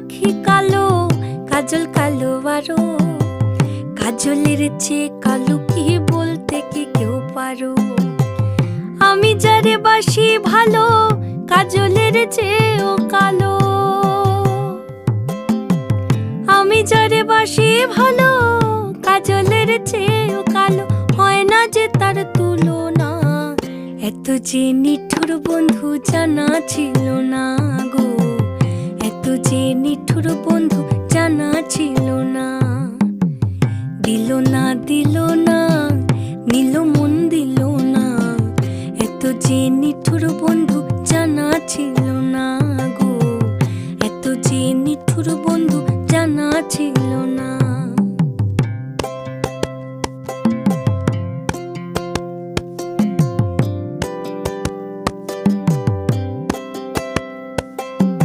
আখি কালো, কাজল কালো আরো। কাজলের চেয়ে কালো কি বলতে কি কেউ পারো? আমি যারে বাসি ভালো, কাজলের চেয়েও কালো। আমি যারে বাসি ভালো, কাজলের চেয়েও কালো। হয় না যে তার তুলনা, এত যে নিঠুর বন্ধু জানা ছিল না গো।